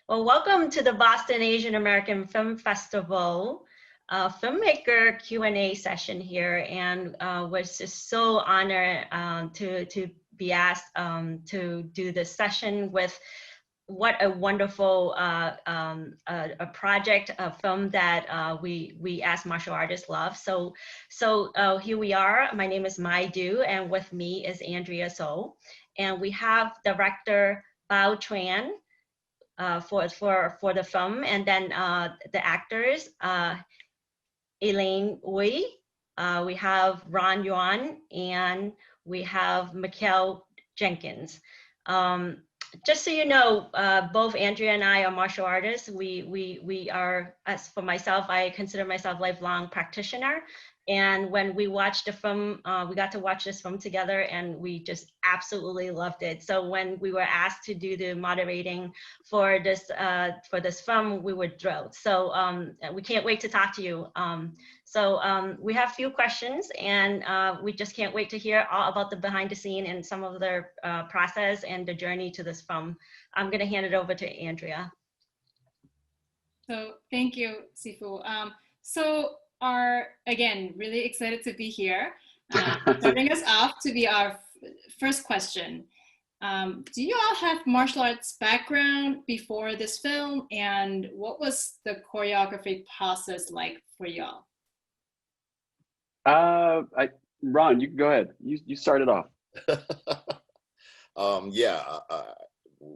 Well, welcome to the Boston Asian American Film Festival filmmaker Q&A session here, and was just so honored to be asked to do this session with what a wonderful a project, a film that we as martial artists love. So here we are. My name is Mydu, and with me is Andrea So, and we have director Bao Tran for the film, and then the actors, Alain, we have Yuan, and we have Mykel Jenkins. Just so you know, both Andrea and I are martial artists. We are, as for myself, I consider myself lifelong practitioner. And when we watched the film, we got to watch this film together, and we just absolutely loved it. So when we were asked to do the moderating for this film, we were thrilled. So we can't wait to talk to you. We have a few questions, and we just can't wait to hear all about the behind the scene and some of their process and the journey to this film. I'm going to hand it over to Andrea. So thank you, Sifu. Again, really excited to be here. Starting us off to be our first question. Do you all have martial arts background before this film, and what was the choreography process like for y'all? Ron, you can go ahead. You started off.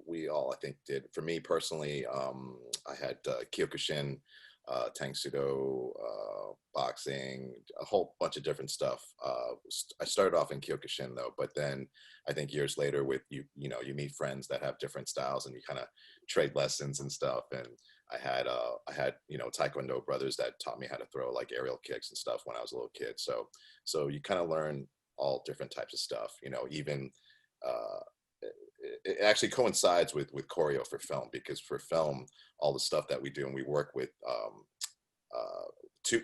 We all, I think, did. For me personally, I had Kyokushin, Tang Sudo, boxing, a whole bunch of different stuff. I started off in Kyokushin though, but then I think years later with you meet friends that have different styles and you kind of trade lessons and stuff. And I had Taekwondo brothers that taught me how to throw like aerial kicks and stuff when I was a little kid. So you kind of learn all different types of stuff, even it actually coincides with choreo for film, because for film, all the stuff that we do, and we work with two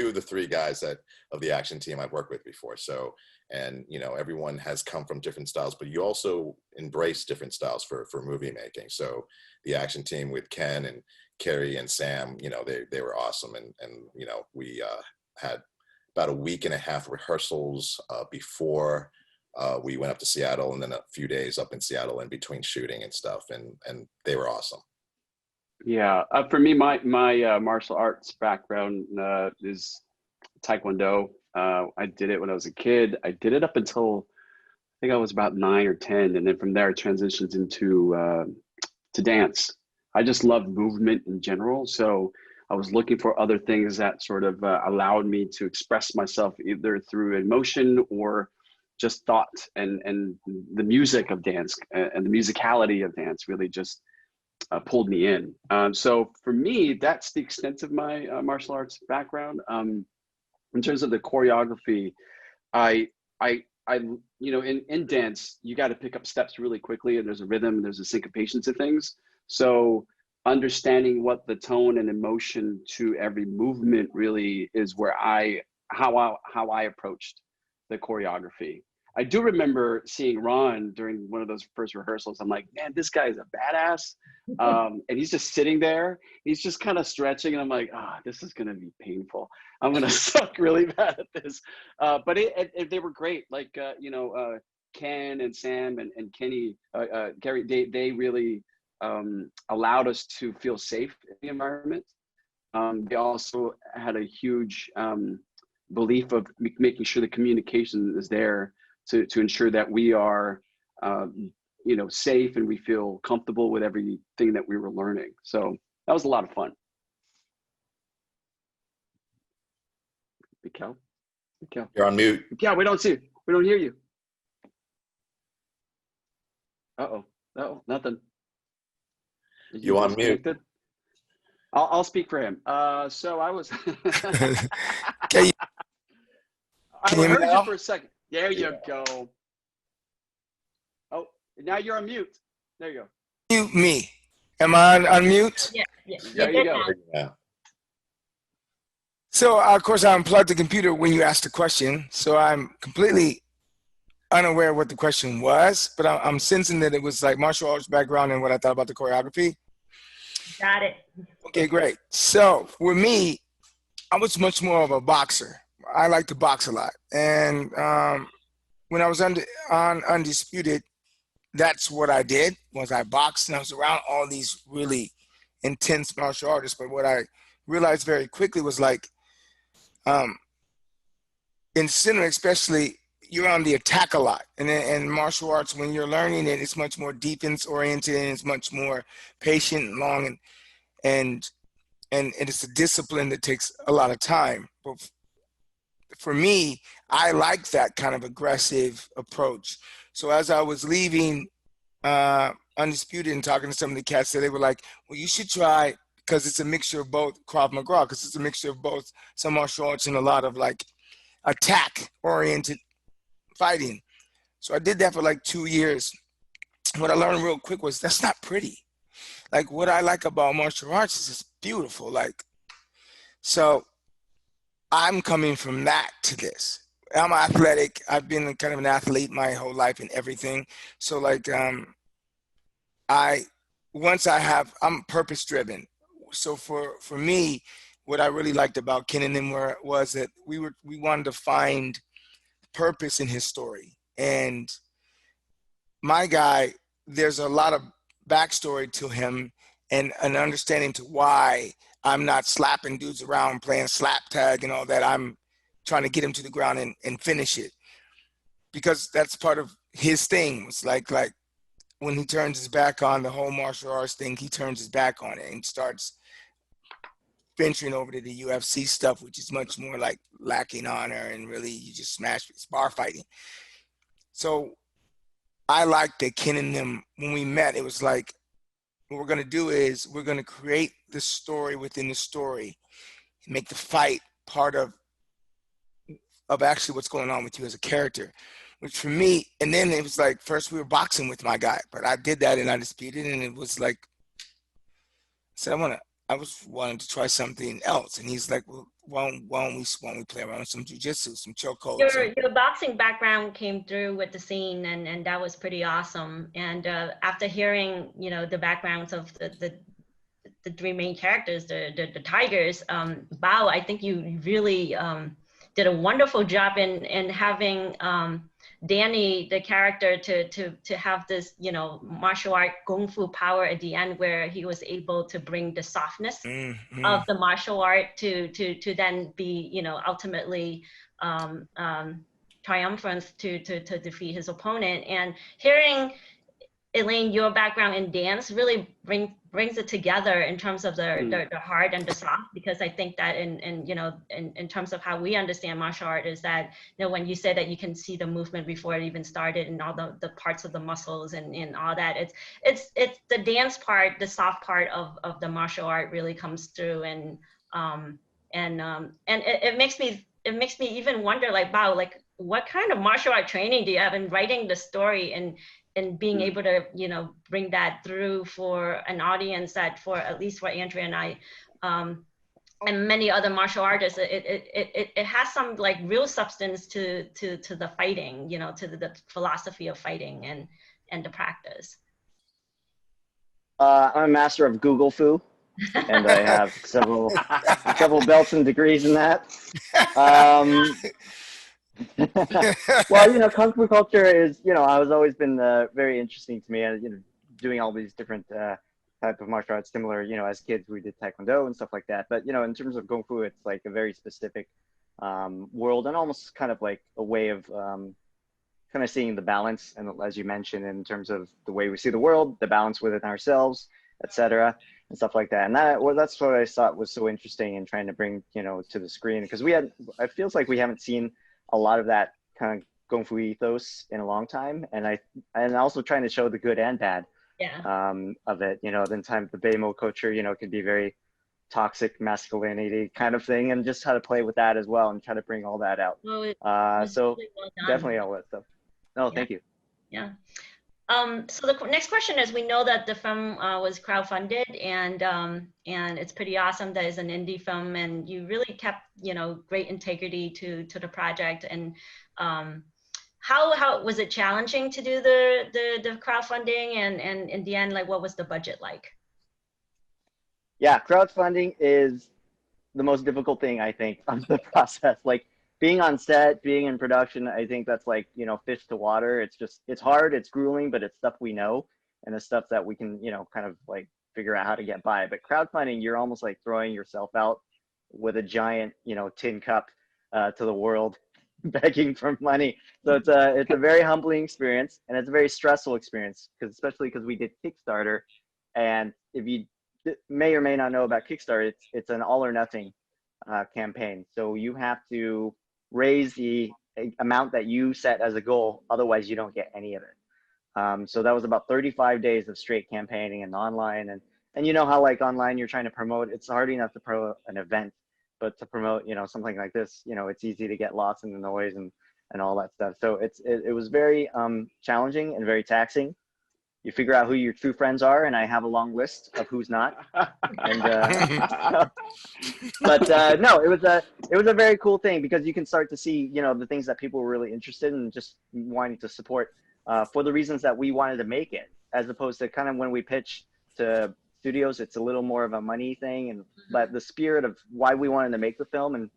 of the three guys of the action team I've worked with before. So, and everyone has come from different styles, but you also embrace different styles for movie making. So the action team with Ken and Kerry and Sam, they were awesome. And we had about a week and a half rehearsals before we went up to Seattle, and then a few days up in Seattle in between shooting and stuff, and they were awesome. Yeah, for me, my martial arts background is Taekwondo. I did it when I was a kid. I did it up until I think I was about 9 or 10, and then from there I transitioned into to dance. I just love movement in general, so I was looking for other things that sort of allowed me to express myself either through emotion or just thought, and the music of dance and the musicality of dance really just pulled me in. So for me, that's the extent of my martial arts background. In terms of the choreography, in dance, you got to pick up steps really quickly, and there's a rhythm, and there's a syncopation to things. So understanding what the tone and emotion to every movement really is how I approached the choreography. I do remember seeing Ron during one of those first rehearsals. I'm like, man, this guy is a badass. And he's just sitting there. He's just kind of stretching. And I'm like, this is going to be painful. I'm going to suck really bad at this. But they were great. Like, Ken and Sam and Kenny, Gary, they really allowed us to feel safe in the environment. They also had a huge belief of making sure the communication is there to ensure that we are, safe and we feel comfortable with everything that we were learning. So that was a lot of fun. Mykel? You're on mute. Yeah, we don't see you. We don't hear you. Uh-oh. No, nothing. You on mute. I'll speak for him. So I was. Okay. I heard you for a second. There you go. Oh, now you're on mute. There you go. Mute me. Am I on mute? Yeah. There you go. Yeah. So, of course, I unplugged the computer when you asked the question, so I'm completely unaware of what the question was, but I'm sensing that it was like martial arts background and what I thought about the choreography. Got it. Okay, great. So for me, I was much more of a boxer. I like to box a lot. And when I was on Undisputed, that's what I did, was I boxed, and I was around all these really intense martial artists. But what I realized very quickly was like, in cinema especially, you're on the attack a lot. And in martial arts, when you're learning it, it's much more defense oriented, and it's much more patient and long, and it's a discipline that takes a lot of time. But for me, I like that kind of aggressive approach. So as I was leaving Undisputed and talking to some of the cats, they were like, well, you should try, because it's a mixture of both Krav Maga, because it's a mixture of both some martial arts and a lot of like attack oriented fighting. So I did that for like 2 years. What I learned real quick was that's not pretty. Like, what I like about martial arts is it's beautiful. Like, so I'm coming from that to this. I'm athletic. I've been kind of an athlete my whole life and everything. So like, I'm purpose driven. So for me, what I really liked about Ken and them was that we wanted to find purpose in his story. And my guy, there's a lot of backstory to him and an understanding to why I'm not slapping dudes around playing slap tag and all that. I'm trying to get him to the ground and finish it, because that's part of his thing. It's like when he turns his back on the whole martial arts thing, he turns his back on it and starts venturing over to the UFC stuff, which is much more like lacking honor, and really you just smash, it's bar fighting. So I like that Ken and them, when we met, it was like, what we're going to do is we're going to create the story within the story and make the fight part of actually what's going on with you as a character, which for me, and then it was like, first we were boxing with my guy, but I did that in Undisputed, and it was like, I said, I was wanting to try something else. And he's like, well, why don't we play around with some jiu-jitsu, some chokeholds. Your boxing background came through with the scene, and that was pretty awesome. And after hearing, the backgrounds of the three main characters, the Tigers, Bao, I think you really did a wonderful job in having Danny, the character, to have this, martial art kung fu power at the end, where he was able to bring the softness of the martial art to then be, ultimately triumphant to defeat his opponent. And hearing, Elaine, your background in dance really brings it together in terms of the hard and the soft, because I think that in terms of how we understand martial art is that, when you say that you can see the movement before it even started and all the parts of the muscles and all that, it's the dance part, the soft part of the martial art really comes through, and it makes me even wonder, like, wow, like, what kind of martial art training do you have in writing the story and being able to, bring that through for an audience that, at least for Andrea and I, and many other martial artists, it has some like real substance to the fighting, to the philosophy of fighting and the practice. I'm a master of Google Fu, and I have several belts and degrees in that. Well, Kung Fu culture is, has always been very interesting to me, and doing all these different type of martial arts, similar, as kids we did Taekwondo and stuff like that. But in terms of Kung Fu, it's like a very specific world, and almost kind of like a way of kind of seeing the balance, and as you mentioned, in terms of the way we see the world, the balance within ourselves, etc., and stuff like that. And that's what I thought was so interesting in trying to bring to the screen, because it feels like we haven't seen a lot of that kind of Kung Fu ethos in a long time, and also trying to show the good and bad of it. Then the Beimo culture, could be very toxic masculinity kind of thing, and just how to play with that as well and try to bring all that out. Well, so really well definitely all that stuff. No, thank you. Yeah. So the next question is, we know that the film was crowdfunded, and it's pretty awesome that it's an indie film, and you really kept, great integrity to the project. And how was it challenging to do the crowdfunding, and in the end, like, what was the budget like? Yeah, crowdfunding is the most difficult thing, I think, of the process. Like being on set, being in production, I think that's like, fish to water. It's hard, it's grueling, but it's stuff we know and it's stuff that we can, kind of like figure out how to get by. But crowdfunding, you're almost like throwing yourself out with a giant, tin cup to the world, begging for money. So it's a very humbling experience, and it's a very stressful experience, especially because we did Kickstarter, and if you may or may not know about Kickstarter, it's an all or nothing campaign. So you have to raise the amount that you set as a goal, otherwise you don't get any of it. So that was about 35 days of straight campaigning and online, and you know how like online you're trying to promote, it's hard enough to promote an event, but to promote something like this, it's easy to get lost in the noise and all that stuff. So it was very challenging and very taxing. You figure out who your true friends are, and I have a long list of who's not. And but no, it was a very cool thing, because you can start to see the things that people were really interested in, just wanting to support for the reasons that we wanted to make it, as opposed to kind of when we pitch to studios, it's a little more of a money thing. And but the spirit of why we wanted to make the film, and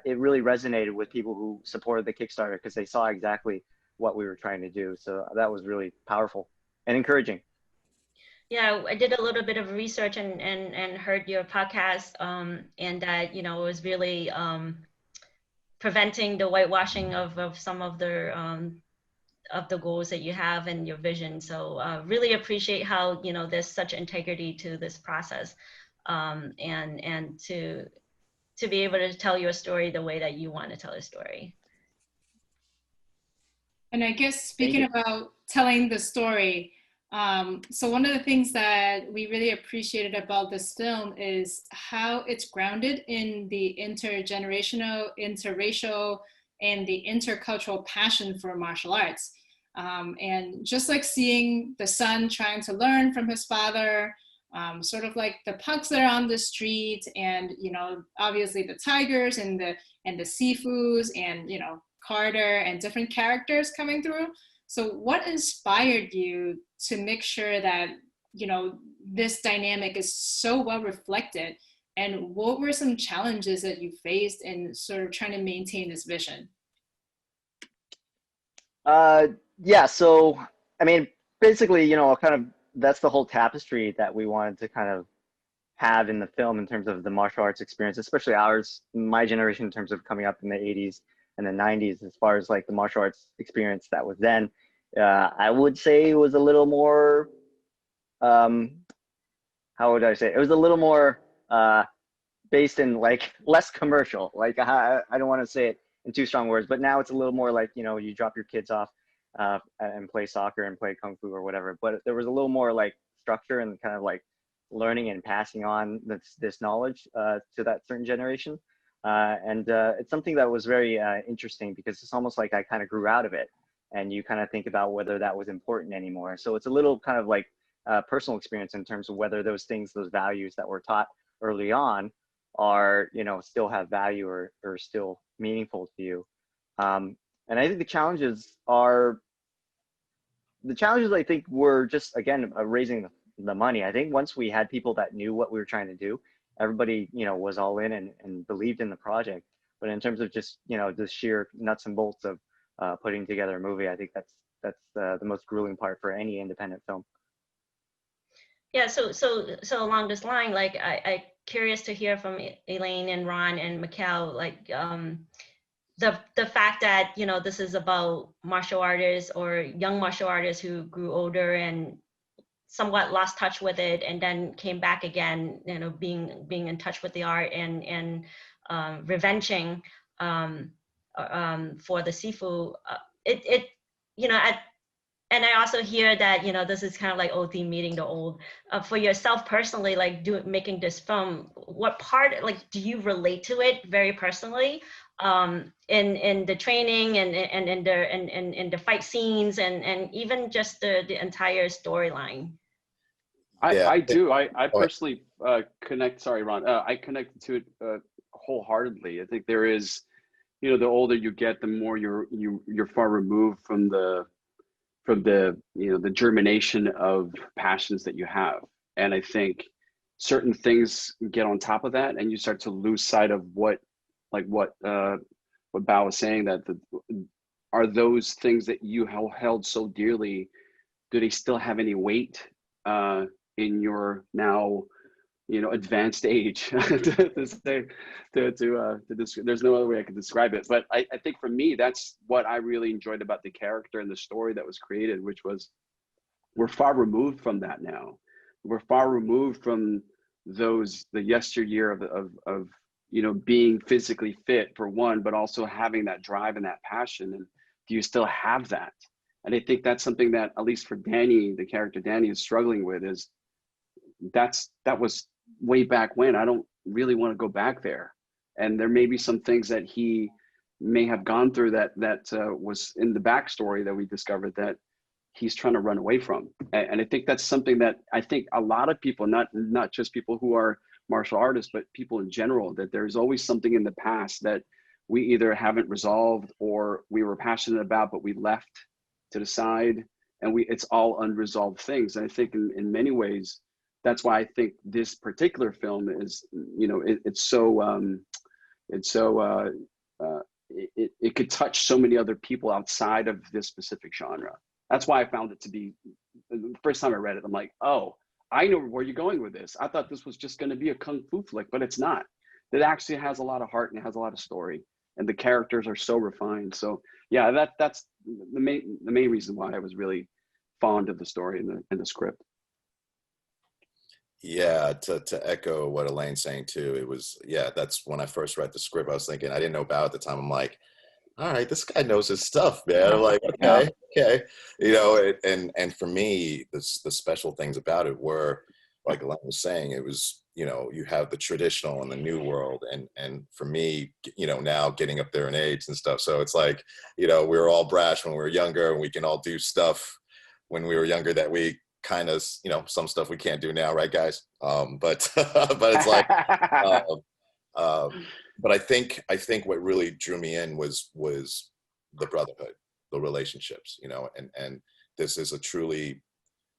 it really resonated with people who supported the Kickstarter, because they saw exactly what we were trying to do. So that was really powerful and encouraging. Yeah, I did a little bit of research and heard your podcast, and that it was really preventing the whitewashing of some of the goals that you have and your vision. So really appreciate how there's such integrity to this process, and to be able to tell your story the way that you want to tell a story. And I guess speaking about telling the story, so one of the things that we really appreciated about this film is how it's grounded in the intergenerational, interracial, and the intercultural passion for martial arts. And just like seeing the son trying to learn from his father, sort of like the punks that are on the street, and obviously the tigers and the Sifus, and Carter and different characters coming through. So what inspired you to make sure that this dynamic is so well reflected, and what were some challenges that you faced in sort of trying to maintain this vision? Yeah, so I mean, basically, kind of that's the whole tapestry that we wanted to kind of have in the film, in terms of the martial arts experience, especially ours, my generation, in terms of coming up in the 80s and the 90s, as far as like the martial arts experience that was then. I would say it was a little more, how would I say it? It was a little more based in like less commercial. Like I don't want to say it in too strong words, but now it's a little more like, you drop your kids off and play soccer and play kung fu or whatever. But there was a little more like structure and kind of like learning and passing on this knowledge to that certain generation. And it's something that was very interesting, because it's almost like I kind of grew out of it, and you kind of think about whether that was important anymore. So it's a little kind of like personal experience in terms of whether those things, those values that were taught early on are, still have value or still meaningful to you. And I think the challenges I think were just, again, raising the money. I think once we had people that knew what we were trying to do, everybody, was all in and believed in the project. But in terms of just, the sheer nuts and bolts of putting together a movie, I think that's the most grueling part for any independent film. Yeah, so along this line, like I curious to hear from Alain and Ron and Mykel, like the fact that this is about martial artists or young martial artists who grew older and somewhat lost touch with it, and then came back again, being in touch with the art and revenging for the Sifu. And I also hear that this is kind of like old theme meeting the old. For yourself personally, like making this film, what part do you relate to it very personally, in the training and in the fight scenes and even just the entire storyline? I do. I personally connect. Sorry, Ron. I connect to it wholeheartedly. I think there is, the older you get, the more you're far removed from the the germination of passions that you have. And I think certain things get on top of that, and you start to lose sight of what Bao was saying, that are those things that you held so dearly, do they still have any weight in your now, advanced age? There's no other way I could describe it. But I think for me, that's what I really enjoyed about the character and the story that was created, which was, we're far removed from that now. We're far removed from the yesteryear of being physically fit, for one, but also having that drive and that passion. And do you still have that? And I think that's something that, at least for Danny, the character Danny is struggling with, is that was way back when. I don't really want to go back there. And there may be some things that he may have gone through that was in the backstory that we discovered that he's trying to run away from. And I think that's something that I think a lot of people, not just people who are martial artists, but people in general, that there's always something in the past that we either haven't resolved or we were passionate about, but we left to the side, and it's all unresolved things. And I think in many ways, that's why I think this particular film is, it could touch so many other people outside of this specific genre. That's why I found it to be, the first time I read it, I'm like, oh, I know where you're going with this. I thought this was just going to be a kung fu flick, but it's not. It actually has a lot of heart and it has a lot of story, and the characters are so refined. So yeah, that's the main reason why I was really fond of the story and the script. Yeah, to echo what Alain's saying too, it was, that's when I first read the script, I was thinking, I didn't know Bao at the time. I'm like, all right, this guy knows his stuff, man. I'm like, okay. And for me, the special things about it were, like Alain was saying, it was, you have the traditional and the new world. And for me, now getting up there in age and stuff. So it's like, we were all brash when we were younger, and we can all do stuff when we were younger that we kind of, some stuff we can't do now, right, guys? But it's like, but I think what really drew me in was the brotherhood, the relationships, and this is a truly,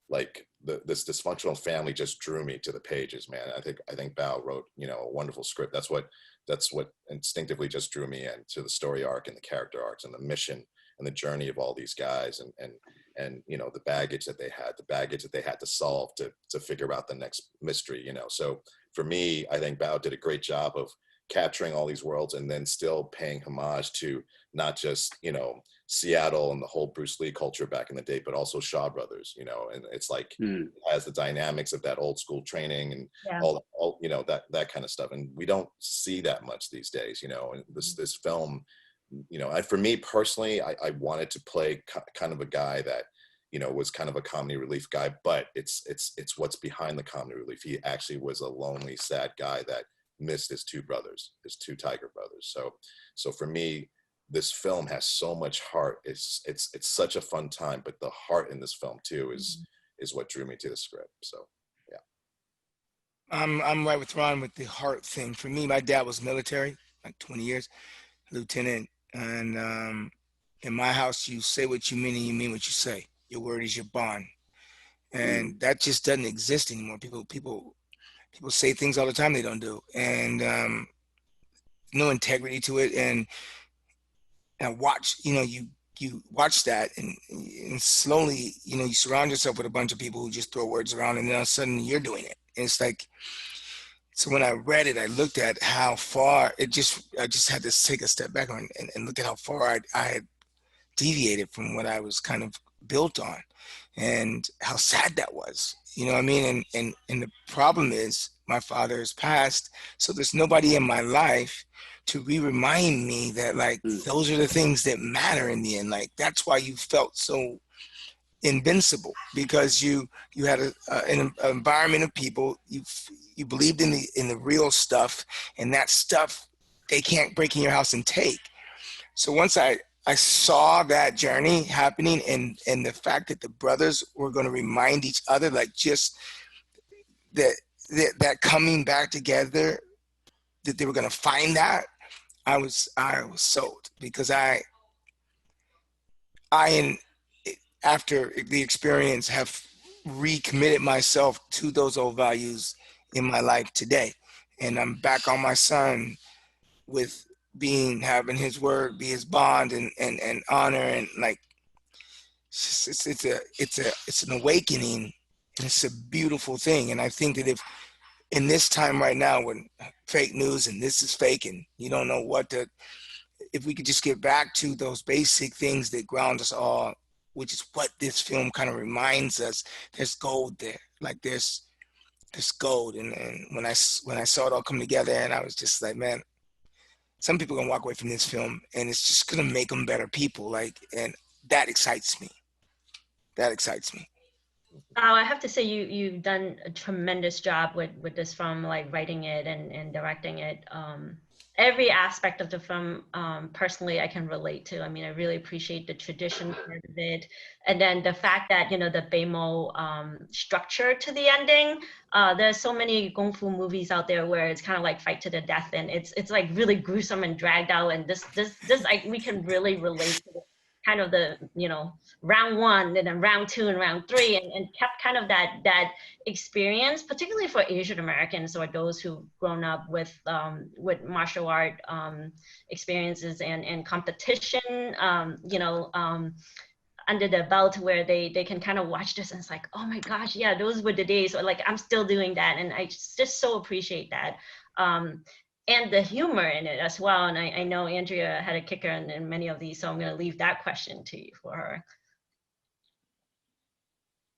like, this dysfunctional family just drew me to the pages, man. I think Bao wrote, a wonderful script. That's what instinctively just drew me in to the story arc and the character arcs and the mission and the journey of all these guys, and the baggage that they had to solve to figure out the next mystery, So for me, I think Bao did a great job of capturing all these worlds and then still paying homage to not just, Seattle and the whole Bruce Lee culture back in the day, but also Shaw Brothers, and it's like, it has the dynamics of that old school training and all that kind of stuff. And we don't see that much these days, and this film, for me personally, I wanted to play kind of a guy that, was kind of a comedy relief guy, but it's what's behind the comedy relief. He actually was a lonely, sad guy that missed his two tiger brothers. So for me, this film has so much heart. It's such a fun time, but the heart in this film too is what drew me to the script. So yeah. I'm right with Ron with the heart thing. For me, my dad was military, like 20 years, lieutenant. And in my house, you say what you mean and you mean what you say. Your word is your bond. And that just doesn't exist anymore. People say things all the time they don't do. And no integrity to it. And watch, you watch that and slowly, you surround yourself with a bunch of people who just throw words around, and then all of a sudden you're doing it. And it's like, so when I read it, I looked at how far I just had to take a step back and look at how far I had deviated from what I was kind of built on, and how sad that was. You know what I mean? And the problem is my father has passed, so there's nobody in my life to remind me that, like, those are the things that matter in the end. Like, that's why you felt so invincible, because you had an environment of people, you believed in the real stuff, and that stuff they can't break in your house and take. So once I saw that journey happening, and the fact that the brothers were going to remind each other, like, just that coming back together, that they were going to find that, I was sold, because I after the experience have recommitted myself to those old values in my life today. And I'm back on my son with having his word be his bond and honor, and like it's an awakening, and it's a beautiful thing. And I think that if in this time right now when fake news and this is fake and you don't know if we could just get back to those basic things that ground us all, which is what this film kind of reminds us, there's gold there. Like there's gold. And when I saw it all come together, and I was just like, man, some people are gonna walk away from this film and it's just gonna make them better people. Like, and that excites me. That excites me. I have to say you've done a tremendous job with this film, like writing it and directing it. Every aspect of the film, personally, I can relate to. I mean, I really appreciate the tradition part of it. And then the fact that, you know, the Beimo structure to the ending. There's so many Kung Fu movies out there where it's kind of like fight to the death, and it's like really gruesome and dragged out. And this like, we can really relate to kind of the, you know, round one and then round two and round three, and kept kind of that experience, particularly for Asian Americans or those who've grown up with martial art experiences and competition, you know, under their belt, where they can kind of watch this and it's like, oh my gosh, yeah, those were the days. Or like, I'm still doing that, and I just so appreciate that. And the humor in it as well. And I know Andrea had a kicker in many of these, so I'm going to leave that question to you for her.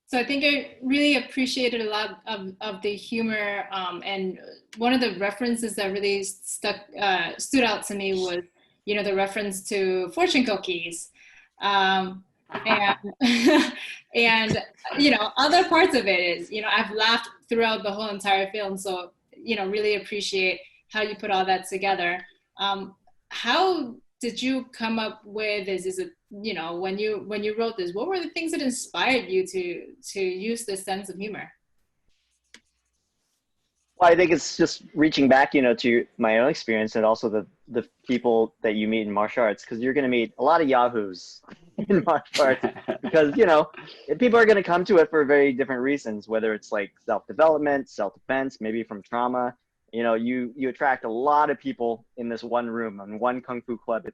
So I think I really appreciated a lot of the humor, and one of the references that really stood out to me was, you know, the reference to fortune cookies, and and you know, other parts of it is, you know, I've laughed throughout the whole entire film. So, you know, really appreciate how you put all that together. How did you come up with this? Is it, you know, when you wrote this, what were the things that inspired you to use this sense of humor? Well, I think it's just reaching back, you know, to my own experience, and also the people that you meet in martial arts, because you're going to meet a lot of yahoos in martial arts, because, you know, people are going to come to it for very different reasons, whether it's like self-development, self-defense, maybe from trauma. You know, you attract a lot of people in this one room, on one Kung Fu club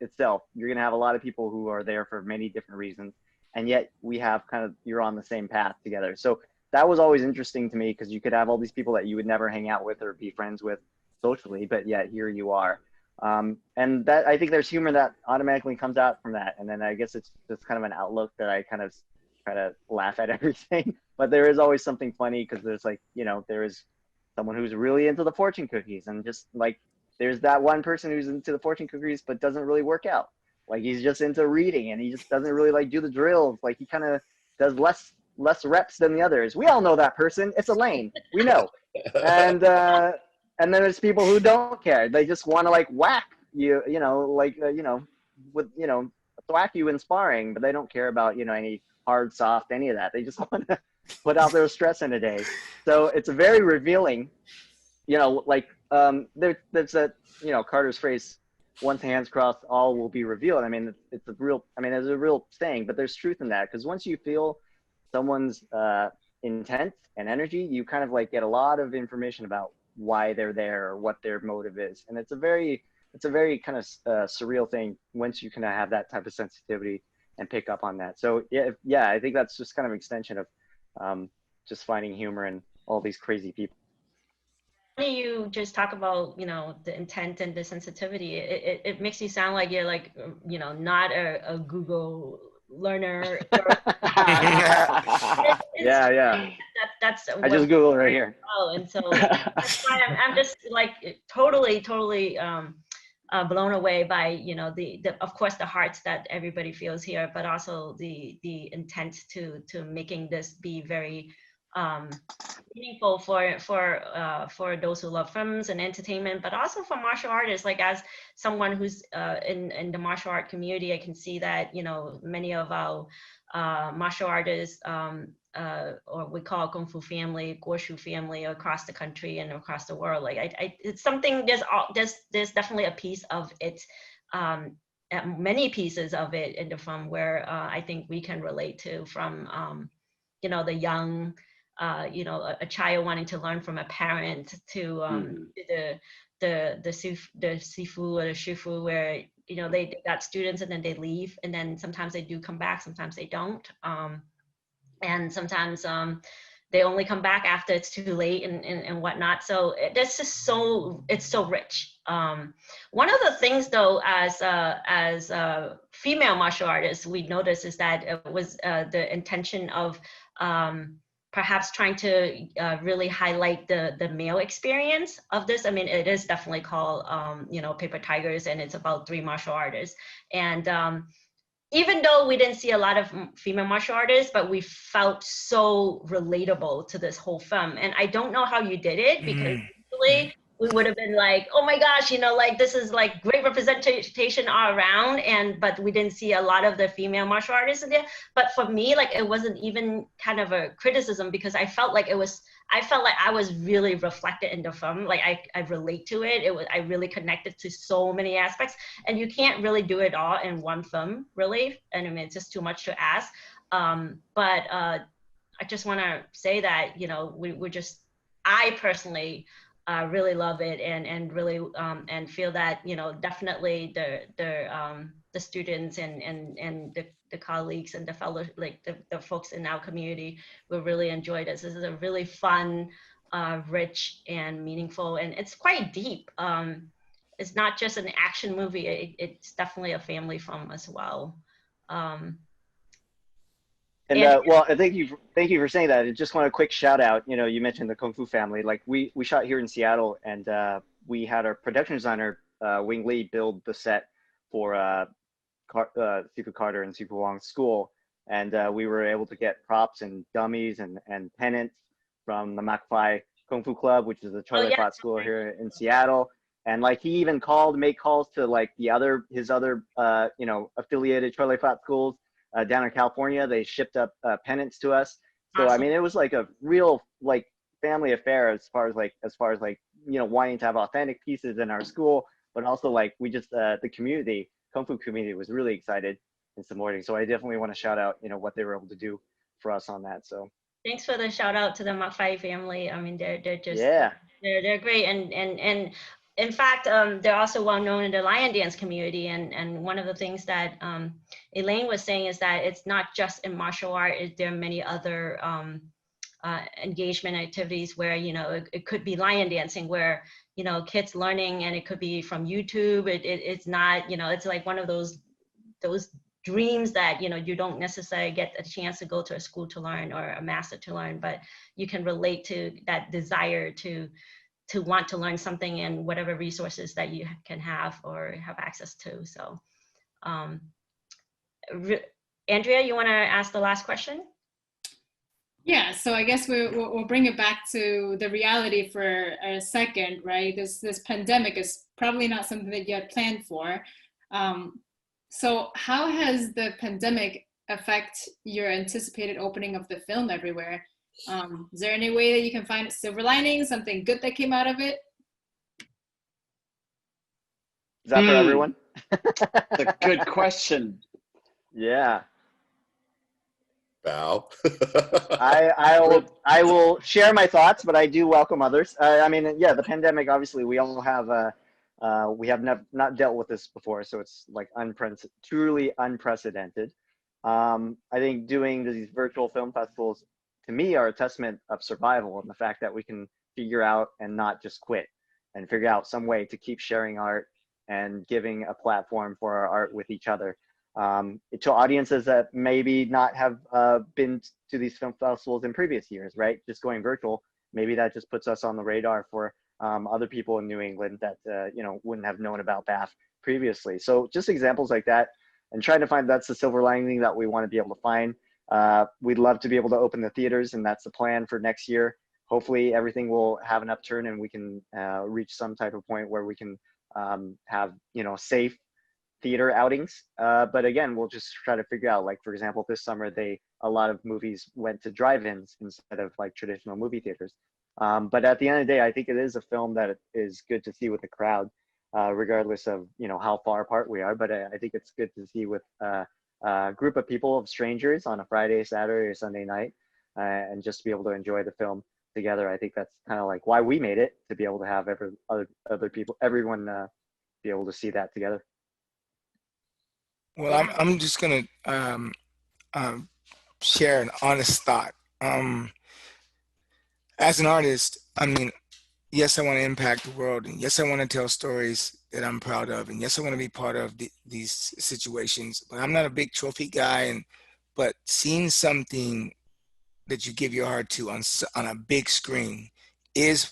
itself. You're going to have a lot of people who are there for many different reasons. And yet we have you're on the same path together. So that was always interesting to me, because you could have all these people that you would never hang out with or be friends with socially, but yet here you are. And that, I think there's humor that automatically comes out from that. And then I guess it's just kind of an outlook that I kind of try to laugh at everything. But there is always something funny, because there's like, you know, there is someone who's really into the fortune cookies, and just like there's that one person who's into the fortune cookies but doesn't really work out. Like, he's just into reading, and he just doesn't really like do the drills. Like, he kind of does less reps than the others. We all know that person. It's Alain. We know. And then there's people who don't care. They just want to like whack you, you know, like you know, with, you know, thwack you in sparring, but they don't care about, you know, any hard, soft, any of that. They just want to put out their stress in a day. So it's a very revealing, you know, like there's a, you know, Carter's phrase, once hands crossed, all will be revealed. I mean, it's a real, I mean, there's a real saying, but there's truth in that, because once you feel someone's intent and energy, you kind of like get a lot of information about why they're there or what their motive is. And it's a very kind of surreal thing once you kind of have that type of sensitivity and pick up on that. So yeah, I think that's just kind of an extension of just finding humor in all these crazy people. You just talk about, you know, the intent and the sensitivity. It makes you sound like you're like, you know, not a Google learner. Yeah. That's I just Googled right here. Oh, and so that's why I'm just like totally blown away by, you know, the of course the hearts that everybody feels here, but also the intent to making this be very meaningful for those who love films and entertainment, but also for martial artists. Like, as someone who's in the martial art community, I can see that, you know, many of our martial artists, or we call Kung Fu family, Guoshu family, across the country and across the world. Like, it's something, there's definitely a piece of it, many pieces of it in the film where I think we can relate to, from you know, the young you know, a child wanting to learn from a parent to the sifu or the shifu, where, you know, they got students and then they leave, and then sometimes they do come back, sometimes they don't, and sometimes they only come back after it's too late and whatnot. So that's just so, it's so rich. One of the things though, as female martial artists, we noticed is that it was the intention of perhaps trying to really highlight the male experience of this. I mean, it is definitely called, you know, Paper Tigers, and it's about 3 martial artists. And even though we didn't see a lot of female martial artists, but we felt so relatable to this whole film. And I don't know how you did it, because usually we would have been like, oh my gosh, you know, like this is like great representation all around, but we didn't see a lot of the female martial artists in there. But for me, like, it wasn't even kind of a criticism, because I felt like I was really reflected in the film. Like I relate to it. I really connected to so many aspects, and you can't really do it all in one film, really. And I mean, it's just too much to ask. But I just want to say that, you know, I personally really love it, and really and feel that, you know, definitely the students and the colleagues and the fellow, like the folks in our community will really enjoy this. This is a really fun, rich and meaningful, and it's quite deep. It's not just an action movie. It's definitely a family film as well. Well, thank you for saying that. I just want a quick shout out. You know, you mentioned the Kung Fu family. Like we shot here in Seattle, and we had our production designer Wing Lee build the set for Sifu Carter and Sifu Wong's school, and we were able to get props and dummies and pennants from the Macfai Kung Fu Club, which is a Choi Lai Fat school here in Seattle. And like he even made calls to like his other you know, affiliated Choi Lai Fat schools down in California. They shipped up pennants to us. So awesome. I mean, it was like a real like family affair as far as like you know, wanting to have authentic pieces in our school, but also like we just the community, Kung Fu community, was really excited and supporting. So I definitely want to shout out, you know, what they were able to do for us on that. So thanks for the shout out to the Macfai family. I mean, they're just they're great, and in fact, they're also well known in the lion dance community. And one of the things that Elaine was saying is that it's not just in martial art. There are many other engagement activities where, you know, it could be lion dancing, where, you know, kids learning, and it could be from YouTube. It's not, you know, it's like one of those dreams that, you know, you don't necessarily get a chance to go to a school to learn, or a master to learn, but you can relate to that desire to want to learn something, and whatever resources that you can have or have access to. So Andrea, you want to ask the last question? Yeah, so I guess we'll bring it back to the reality for a second, right? This pandemic is probably not something that you had planned for. So how has the pandemic affect your anticipated opening of the film everywhere? Is there any way that you can find a silver lining, something good that came out of it? Is that for everyone? That's a good question. Yeah. Bao. I will share my thoughts, but I do welcome others. I mean, yeah, the pandemic, obviously, we all have we have not dealt with this before, so it's like truly unprecedented. I think doing these virtual film festivals, to me, are a testament of survival, and the fact that we can figure out and not just quit, and figure out some way to keep sharing art and giving a platform for our art with each other. To audiences that maybe not have been to these film festivals in previous years, right? Just going virtual, maybe that just puts us on the radar for other people in New England that you know, wouldn't have known about BAAFF previously. So just examples like that, and trying to find, that's the silver lining that we want to be able to find. We'd love to be able to open the theaters, and that's the plan for next year. Hopefully everything will have an upturn, and we can reach some type of point where we can have, you know, safe theater outings. But again, we'll just try to figure out, like, for example, this summer, a lot of movies went to drive-ins instead of like traditional movie theaters. But at the end of the day, I think it is a film that is good to see with the crowd, regardless of, you know, how far apart we are. But I think it's good to see with a group of people, of strangers, on a Friday, Saturday, or Sunday night. and just to be able to enjoy the film together. I think that's kind of like why we made it, to be able to have other people, everyone be able to see that together. Well, I'm just gonna share an honest thought. As an artist, I mean, yes, I want to impact the world, and yes, I want to tell stories that I'm proud of, and yes, I want to be part of these situations. But I'm not a big trophy guy, but seeing something that you give your heart to on a big screen is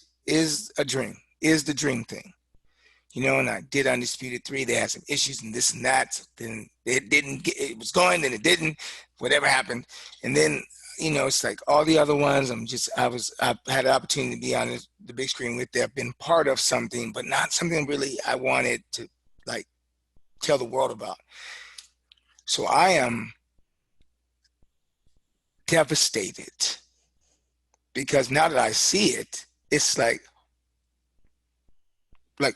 a dream, is the dream thing. You know, and I did Undisputed 3. They had some issues and this and that. So then it didn't get, it was going, then it didn't, whatever happened. And then, you know, it's like all the other ones, I've had an opportunity to be on the big screen with them, been part of something, but not something really I wanted to like tell the world about. So I am devastated because now that I see it, it's like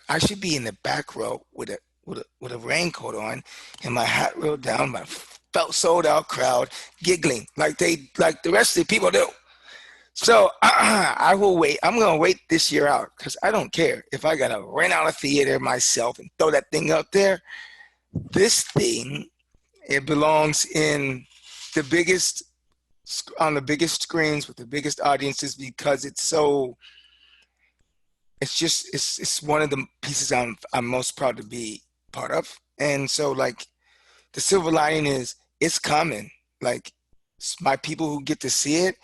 I should be in the back row with a raincoat on and my hat rolled down, my sold out crowd giggling like the rest of the people do. So I will wait. I'm gonna wait this year out because I don't care if I gotta rent out a theater myself and throw that thing up there. This thing, it belongs in on the biggest screens with the biggest audiences because it's one of the pieces I'm most proud to be part of. And so like the silver lining is it's coming. Like my people who get to see it,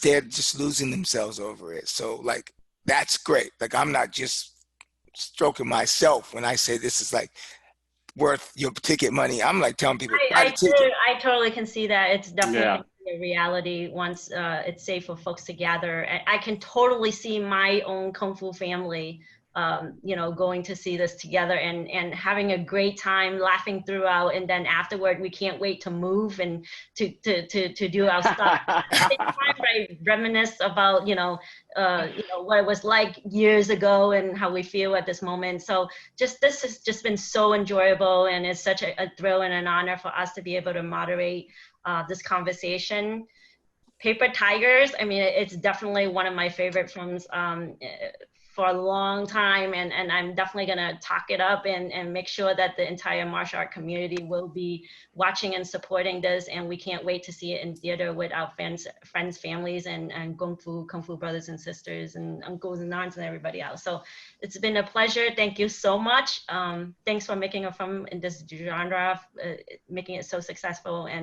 they're just losing themselves over it. So like that's great. Like I'm not just stroking myself when I say this is like worth your ticket money. I'm like telling people buy the ticket. I totally can see that. It's definitely a reality once it's safe for folks to gather. I can totally see my own Kung Fu family, you know, going to see this together and having a great time, laughing throughout, and then afterward we can't wait to move and to do our stuff. At the same time, right, reminisce about you know what it was like years ago and how we feel at this moment. So this has just been so enjoyable, and it's such a thrill and an honor for us to be able to moderate this conversation. Paper Tigers, I mean, it's definitely one of my favorite films for a long time, and I'm definitely gonna talk it up and make sure that the entire martial art community will be watching and supporting this, and we can't wait to see it in theater with our friends, families, and Kung Fu brothers and sisters and uncles and aunts and everybody else. So it's been a pleasure. Thank you so much. Thanks for making a film in this genre, making it so successful, and